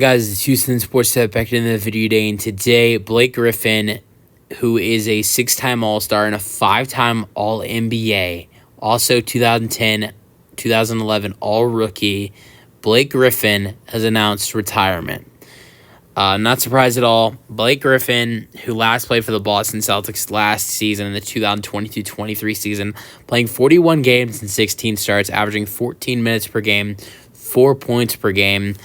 Guys, it's Houston Sports Set back in the video today, and today Blake Griffin, who is a six-time All-Star and a five-time All-NBA, also 2010, 2011 All-Rookie, Blake Griffin has announced retirement. Not surprised at all. Blake Griffin, who last played for the Boston Celtics last season in the 2022-23 season, playing 41 games and 16 starts, averaging 14 minutes per game, 4 points per game.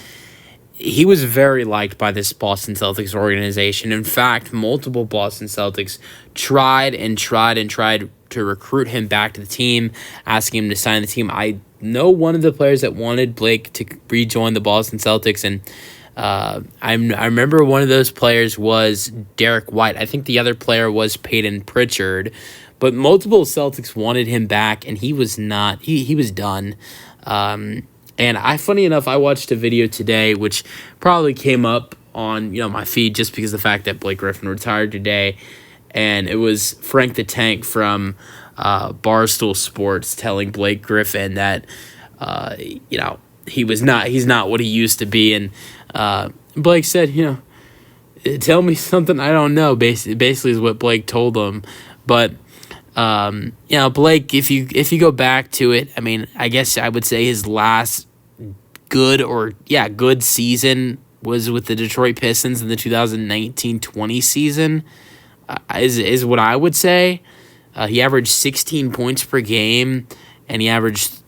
He was very liked by this Boston Celtics organization. In fact, multiple Boston Celtics tried to recruit him back to the team, asking him to sign the team. I know one of the players that wanted Blake to rejoin the Boston Celtics, and I remember one of those players was Derek White. I think the other player was Peyton Pritchard, but multiple Celtics wanted him back, and he was not. He was done. And funny enough, I watched a video today, which probably came up on my feed just because of the fact that Blake Griffin retired today, and it was Frank the Tank from Barstool Sports telling Blake Griffin that he's not what he used to be, and Blake said, tell me something I don't know. Basically, is what Blake told him, but. Blake, if you go back to it, I mean, I guess I would say his last good season was with the Detroit Pistons in the 2019-20 season, is what I would say. He averaged 16 points per game, and he averaged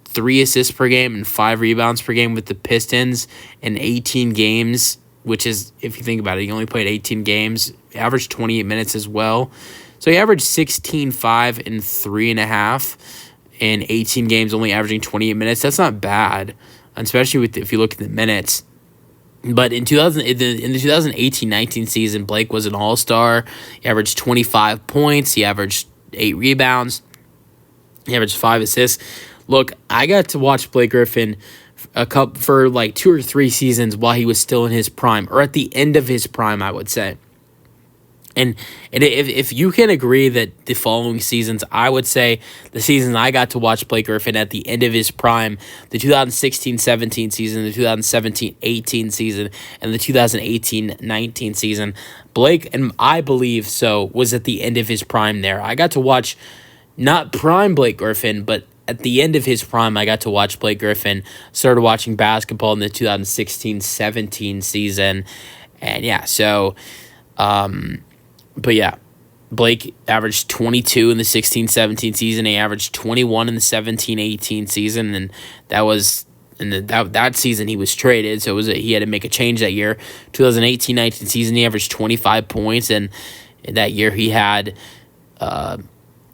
3 assists per game and 5 rebounds per game with the Pistons in 18 games, which is, if you think about it, he only played 18 games, averaged 28 minutes as well. So he averaged 16, 5, and 3.5 in 18 games, only averaging 28 minutes. That's not bad, especially if you look at the minutes. But in the 2018-19 season, Blake was an all-star. He averaged 25 points. He averaged 8 rebounds. He averaged 5 assists. Look, I got to watch Blake Griffin for like 2 or 3 seasons while he was still in his prime, or at the end of his prime, I would say. And if you can agree that the following seasons, I would say the seasons I got to watch Blake Griffin at the end of his prime, the 2016-17 season, the 2017-18 season, and the 2018-19 season, Blake, and I believe so, was at the end of his prime there. I got to watch not prime Blake Griffin, but at the end of his prime, I got to watch Blake Griffin. Started watching basketball in the 2016-17 season. And yeah, so... But yeah, Blake averaged 22 in the 16-17 season. He averaged 21 in the 17-18 season, and that season he was traded, so he had to make a change that year. 2018-19 season, he averaged 25 points, and that year he had an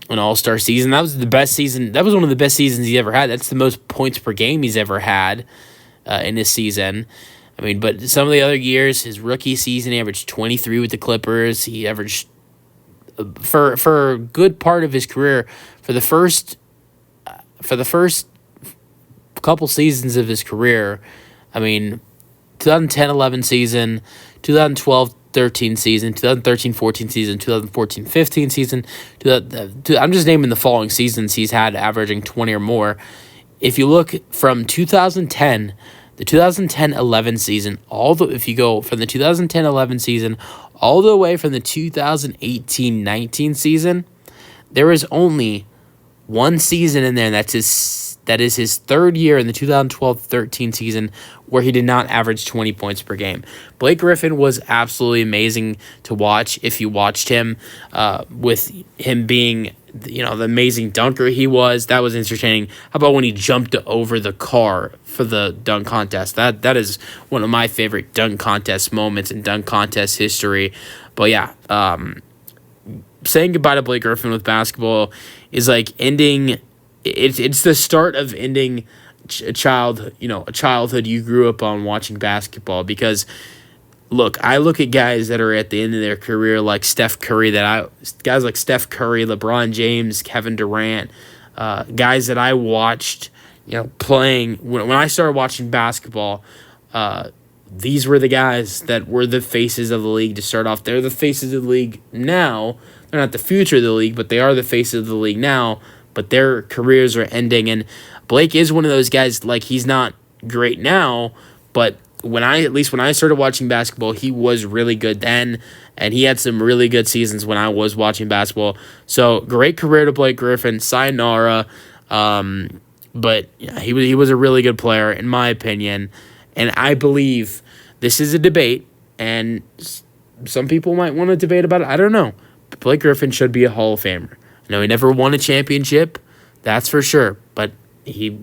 all-star season. That was the best season. That was one of the best seasons he ever had. That's the most points per game he's ever had in this season. I mean, but some of the other years, his rookie season, he averaged 23 with the Clippers. He averaged, for a good part of his career, for the first couple seasons of his career, I mean, 2010-11 season, 2012-13 season, 2013-14 season, 2014-15 season. I'm just naming the following seasons he's had averaging 20 or more. If you look from 2010... the 2010-11 season, if you go from the 2010-11 season all the way from the 2018-19 season, there is only one season in there that is his third year in the 2012-13 season where he did not average 20 points per game. Blake Griffin was absolutely amazing to watch if you watched him, with him being the amazing dunker he was. That was entertaining. How about when he jumped over the car for the dunk contest? That is one of my favorite dunk contest moments in dunk contest history. But yeah, saying goodbye to Blake Griffin with basketball is like ending. It's the start of ending a childhood you grew up on watching basketball. Because look, I look at guys that are at the end of their career like Steph Curry, guys like Steph Curry, LeBron James, Kevin Durant, guys that I watched, playing when I started watching basketball. These were the guys that were the faces of the league to start off. They're the faces of the league now. They're not the future of the league, but they are the faces of the league now. But their careers are ending, and Blake is one of those guys. Like, he's not great now, but when I started watching basketball, he was really good then, and he had some really good seasons when I was watching basketball. So great career to Blake Griffin, sayonara. But yeah, he was a really good player in my opinion, and I believe this is a debate, and some people might want to debate about it. I don't know. But Blake Griffin should be a Hall of Famer. I know he never won a championship, that's for sure, but he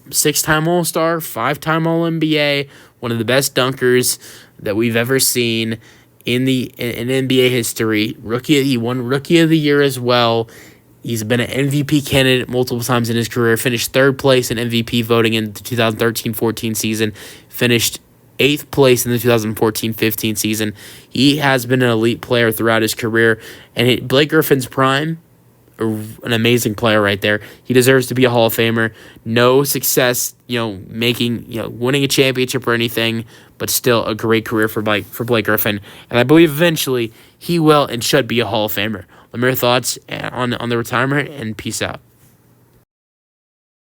6-time All-Star, 5-time All-NBA, one of the best dunkers that we've ever seen in NBA history. He won Rookie of the Year as well. He's been an MVP candidate multiple times in his career. Finished 3rd place in MVP voting in the 2013-14 season. Finished 8th place in the 2014-15 season. He has been an elite player throughout his career. And Blake Griffin's prime, an amazing player right there. He deserves to be a Hall of Famer. No success, winning a championship or anything, but still a great career for Blake Griffin. And I believe eventually he will and should be a Hall of Famer. Let me know your thoughts on the retirement, and peace out.